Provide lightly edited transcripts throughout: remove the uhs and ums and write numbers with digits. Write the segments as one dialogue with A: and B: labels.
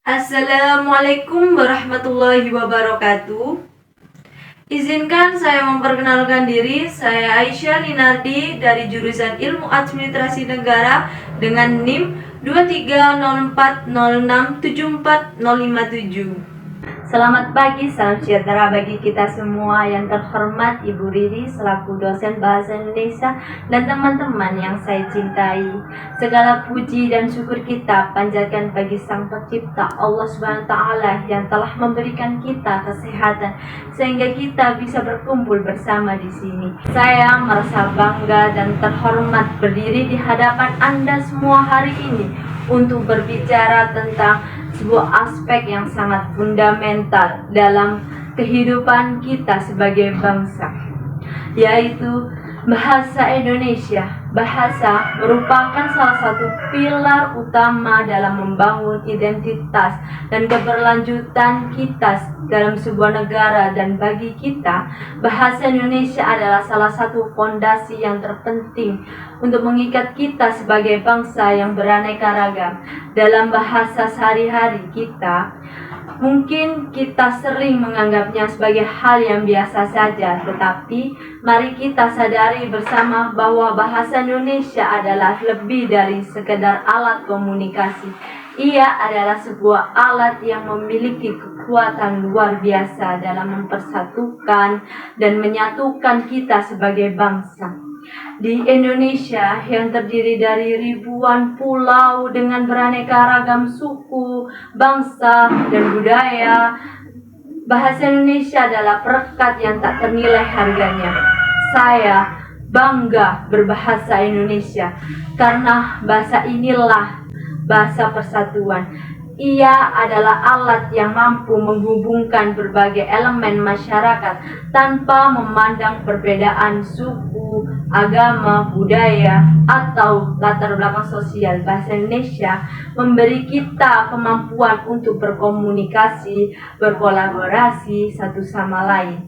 A: Assalamualaikum warahmatullahi wabarakatuh. Izinkan saya memperkenalkan diri. Saya Aisyah Linardi dari jurusan Ilmu Administrasi Negara dengan NIM 2304067457. Selamat pagi, salam sejahtera bagi kita semua. Yang terhormat Ibu Riri selaku dosen Bahasa Indonesia dan teman-teman yang saya cintai. Segala puji dan syukur kita panjatkan bagi Sang Pencipta Allah Subhanahu wa taala yang telah memberikan kita kesehatan sehingga kita bisa berkumpul bersama di sini. Saya merasa bangga dan terhormat berdiri di hadapan Anda semua hari ini untuk berbicara tentang sebuah aspek yang sangat fundamental dalam kehidupan kita sebagai bangsa, yaitu bahasa Indonesia. Bahasa merupakan salah satu pilar utama dalam membangun identitas dan keberlanjutan kita dalam sebuah negara, dan bagi kita, bahasa Indonesia adalah salah satu fondasi yang terpenting untuk mengikat kita sebagai bangsa yang beraneka ragam. Dalam bahasa sehari-hari kita, mungkin kita sering menganggapnya sebagai hal yang biasa saja, tetapi mari kita sadari bersama bahwa bahasa Indonesia adalah lebih dari sekedar alat komunikasi. Ia adalah sebuah alat yang memiliki kekuatan luar biasa dalam mempersatukan dan menyatukan kita sebagai bangsa. Di Indonesia yang terdiri dari ribuan pulau dengan beraneka ragam suku, bangsa, dan budaya, bahasa Indonesia adalah perekat yang tak ternilai harganya. Saya bangga berbahasa Indonesia karena bahasa inilah bahasa persatuan. Ia adalah alat yang mampu menghubungkan berbagai elemen masyarakat tanpa memandang perbedaan suku, agama, budaya, atau latar belakang sosial. Bahasa Indonesia memberi kita kemampuan untuk berkomunikasi, berkolaborasi satu sama lain.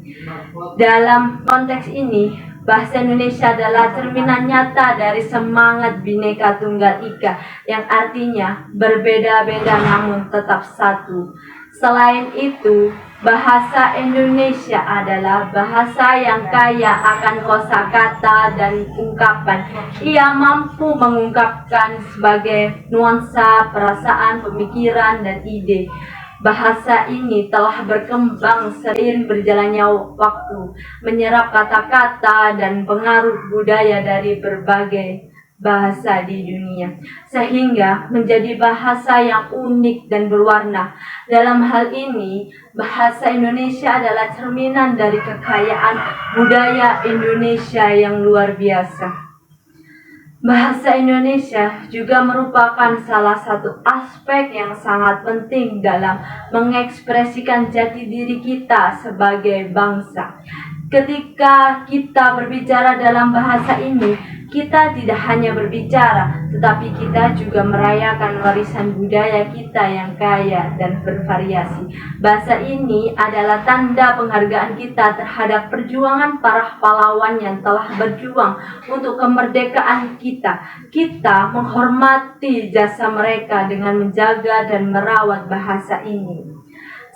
A: Dalam konteks ini, bahasa Indonesia adalah cerminan nyata dari semangat Bhinneka Tunggal Ika, yang artinya berbeda-beda namun tetap satu. Selain itu, bahasa Indonesia adalah bahasa yang kaya akan kosakata dan ungkapan. Ia mampu mengungkapkan sebagai nuansa, perasaan, pemikiran, dan ide. Bahasa ini telah berkembang seiring berjalannya waktu, menyerap kata-kata dan pengaruh budaya dari berbagai bahasa di dunia, sehingga menjadi bahasa yang unik dan berwarna. Dalam hal ini, bahasa Indonesia adalah cerminan dari kekayaan budaya Indonesia yang luar biasa. Bahasa Indonesia juga merupakan salah satu aspek yang sangat penting dalam mengekspresikan jati diri kita sebagai bangsa. Ketika kita berbicara dalam bahasa ini, kita tidak hanya berbicara, tetapi kita juga merayakan warisan budaya kita yang kaya dan bervariasi. Bahasa ini adalah tanda penghargaan kita terhadap perjuangan para pahlawan yang telah berjuang untuk kemerdekaan kita. Kita menghormati jasa mereka dengan menjaga dan merawat bahasa ini.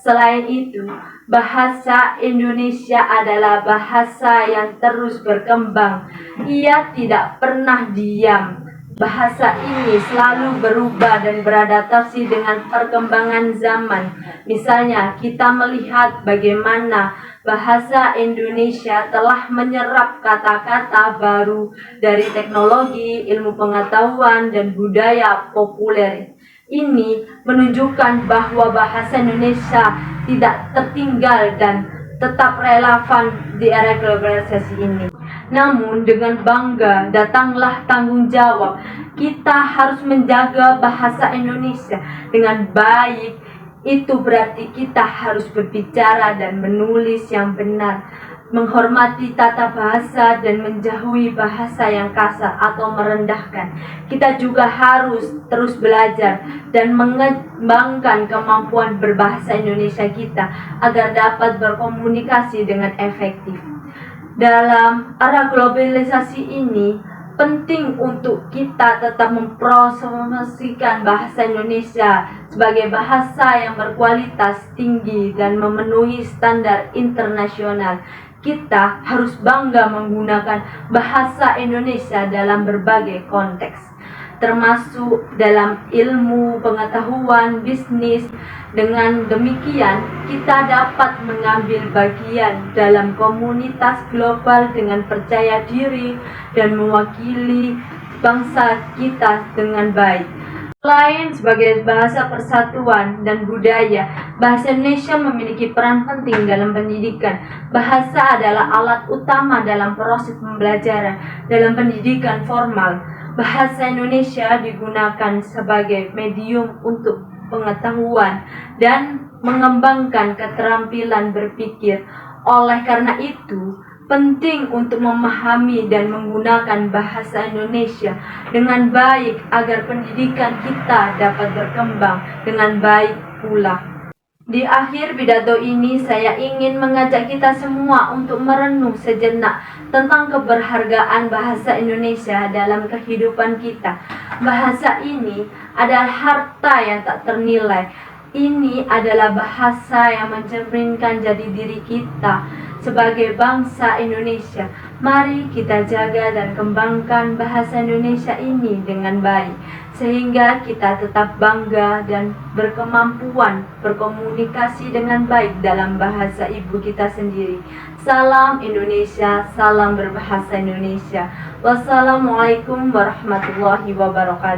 A: Selain itu, bahasa Indonesia adalah bahasa yang terus berkembang. Ia tidak pernah diam. Bahasa ini selalu berubah dan beradaptasi dengan perkembangan zaman. Misalnya, kita melihat bagaimana bahasa Indonesia telah menyerap kata-kata baru dari teknologi, ilmu pengetahuan, dan budaya populer. Ini menunjukkan bahwa bahasa Indonesia tidak tertinggal dan tetap relevan di era globalisasi ini. Namun dengan bangga datanglah tanggung jawab. Kita harus menjaga bahasa Indonesia dengan baik. Itu berarti kita harus berbicara dan menulis yang benar, menghormati tata bahasa dan menjauhi bahasa yang kasar atau merendahkan. Kita juga harus terus belajar dan mengembangkan kemampuan berbahasa Indonesia kita agar dapat berkomunikasi dengan efektif. Dalam era globalisasi ini, penting untuk kita tetap mempromosikan bahasa Indonesia sebagai bahasa yang berkualitas tinggi dan memenuhi standar internasional. Kita harus bangga menggunakan bahasa Indonesia dalam berbagai konteks, termasuk dalam ilmu, pengetahuan, bisnis. Dengan demikian, kita dapat mengambil bagian dalam komunitas global dengan percaya diri dan mewakili bangsa kita dengan baik. Selain sebagai bahasa persatuan dan budaya, bahasa Indonesia memiliki peran penting dalam pendidikan. Bahasa adalah alat utama dalam proses pembelajaran dalam pendidikan formal. Bahasa Indonesia digunakan sebagai medium untuk pengetahuan dan mengembangkan keterampilan berpikir. Oleh karena itu, penting untuk memahami dan menggunakan bahasa Indonesia dengan baik agar pendidikan kita dapat berkembang dengan baik pula. Di akhir pidato ini, saya ingin mengajak kita semua untuk merenung sejenak tentang keberhargaan bahasa Indonesia dalam kehidupan kita. Bahasa ini adalah harta yang tak ternilai. Ini adalah bahasa yang mencerminkan jati diri kita sebagai bangsa Indonesia. Mari kita jaga dan kembangkan bahasa Indonesia ini dengan baik, sehingga kita tetap bangga dan berkemampuan berkomunikasi dengan baik dalam bahasa ibu kita sendiri. Salam Indonesia, salam berbahasa Indonesia. Wassalamualaikum warahmatullahi wabarakatuh.